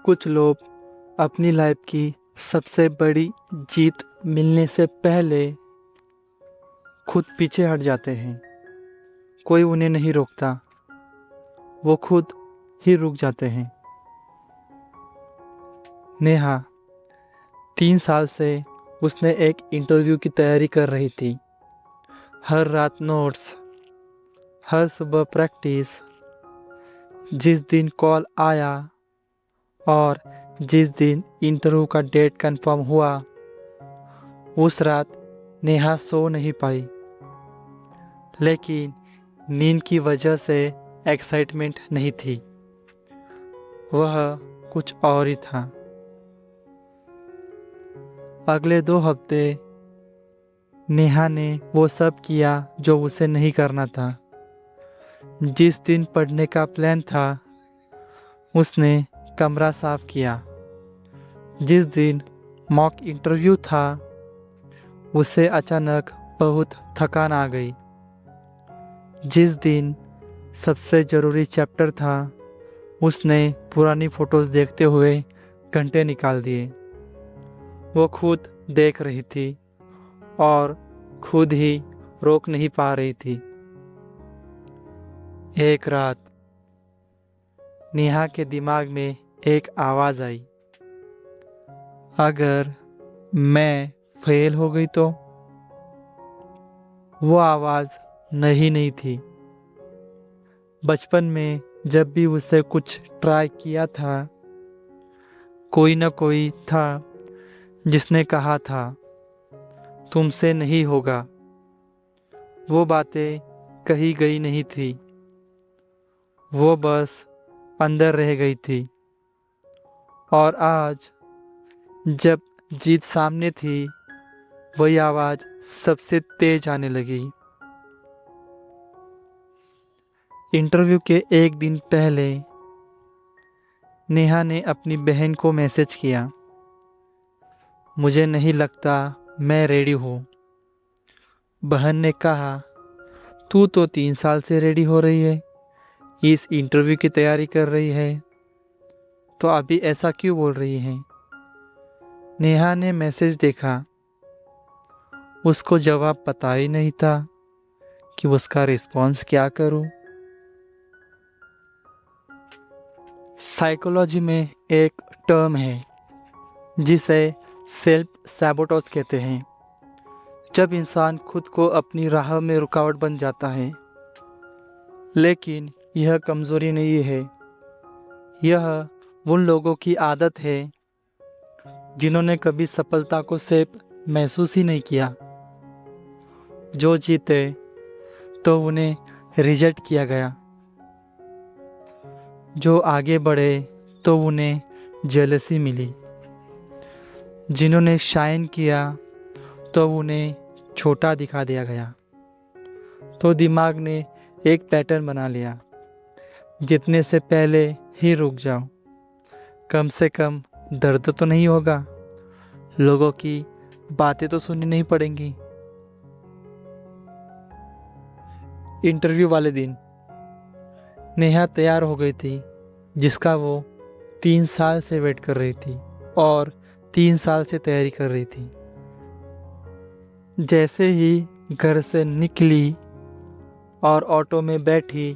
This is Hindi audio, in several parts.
कुछ लोग अपनी लाइफ की सबसे बड़ी जीत मिलने से पहले खुद पीछे हट जाते हैं। कोई उन्हें नहीं रोकता, वो खुद ही रुक जाते हैं। नेहा 3 साल से उसने एक इंटरव्यू की तैयारी कर रही थी। हर रात नोट्स, हर सुबह प्रैक्टिस। जिस दिन कॉल आया और जिस दिन इंटरव्यू का डेट कंफर्म हुआ, उस रात नेहा सो नहीं पाई। लेकिन नींद की वजह से एक्साइटमेंट नहीं थी, वह कुछ और ही था। अगले 2 हफ्ते नेहा ने वो सब किया जो उसे नहीं करना था। जिस दिन पढ़ने का प्लान था, उसने कमरा साफ किया। जिस दिन मॉक इंटरव्यू था, उसे अचानक बहुत थकान आ गई। जिस दिन सबसे ज़रूरी चैप्टर था, उसने पुरानी फ़ोटोज़ देखते हुए घंटे निकाल दिए। वो खुद देख रही थी और खुद ही रोक नहीं पा रही थी। एक रात नेहा के दिमाग में एक आवाज़ आई, अगर मैं फेल हो गई तो? वो आवाज़ नहीं थी। बचपन में जब भी उसे कुछ ट्राई किया था, कोई ना कोई था जिसने कहा था तुमसे नहीं होगा। वो बातें कही गई नहीं थी, वो बस अंदर रह गई थी। और आज जब जीत सामने थी, वही आवाज़ सबसे तेज आने लगी। इंटरव्यू के एक दिन पहले नेहा ने अपनी बहन को मैसेज किया, मुझे नहीं लगता मैं रेडी हूँ। बहन ने कहा, तू तो 3 साल से रेडी हो रही है, इस इंटरव्यू की तैयारी कर रही है, तो अभी ऐसा क्यों बोल रही है? नेहा ने मैसेज देखा। उसको जवाब पता ही नहीं था कि उसका रिस्पॉन्स क्या करूं। साइकोलॉजी में एक टर्म है जिसे सेल्फ सैबोटॉज कहते हैं। जब इंसान खुद को अपनी राह में रुकावट बन जाता है। लेकिन यह कमज़ोरी नहीं है, यह उन लोगों की आदत है जिन्होंने कभी सफलता को सिर्फ महसूस ही नहीं किया। जो जीते तो उन्हें रिजेक्ट किया गया, जो आगे बढ़े तो उन्हें जेलसी मिली, जिन्होंने शाइन किया तो उन्हें छोटा दिखा दिया गया। तो दिमाग ने एक पैटर्न बना लिया, जितने से पहले ही रुक जाओ, कम से कम दर्द तो नहीं होगा, लोगों की बातें तो सुननी नहीं पड़ेंगी। इंटरव्यू वाले दिन नेहा तैयार हो गई थी, जिसका वो 3 साल से वेट कर रही थी और 3 साल से तैयारी कर रही थी। जैसे ही घर से निकली और ऑटो में बैठी,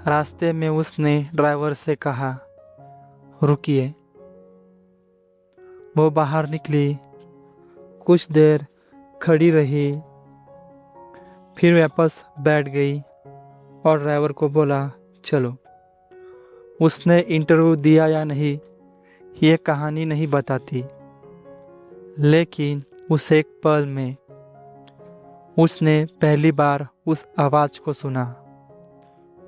रास्ते में उसने ड्राइवर से कहा, रुकिए। वो बाहर निकली, कुछ देर खड़ी रही, फिर वापस बैठ गई और ड्राइवर को बोला, चलो। उसने इंटरव्यू दिया या नहीं, ये कहानी नहीं बताती, लेकिन उस एक पल में उसने पहली बार उस आवाज़ को सुना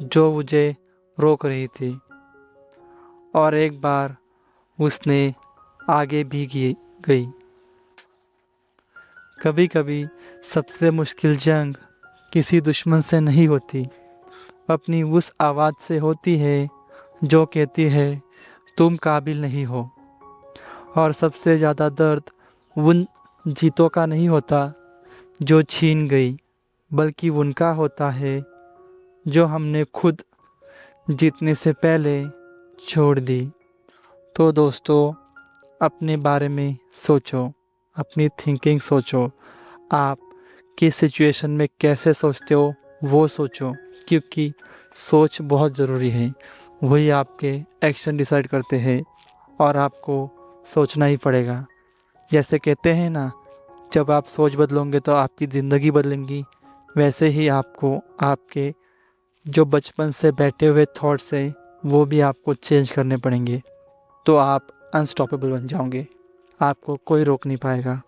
जो मुझे रोक रही थी। और एक बार उसने आगे भी गई। कभी कभी सबसे मुश्किल जंग किसी दुश्मन से नहीं होती, अपनी उस आवाज़ से होती है जो कहती है तुम काबिल नहीं हो। और सबसे ज़्यादा दर्द उन जीतों का नहीं होता जो छीन गई, बल्कि उनका होता है जो हमने खुद जीतने से पहले छोड़ दी। तो दोस्तों, अपने बारे में सोचो, अपनी थिंकिंग सोचो, आप किस सिचुएशन में कैसे सोचते हो वो सोचो, क्योंकि सोच बहुत ज़रूरी है। वही आपके एक्शन डिसाइड करते हैं और आपको सोचना ही पड़ेगा। जैसे कहते हैं ना, जब आप सोच बदलोगे तो आपकी ज़िंदगी बदलेंगी, वैसे ही आपको आपके जो बचपन से बैठे हुए थॉट्स हैं वो भी आपको चेंज करने पड़ेंगे। तो आप अनस्टॉपेबल बन जाओगे, आपको कोई रोक नहीं पाएगा।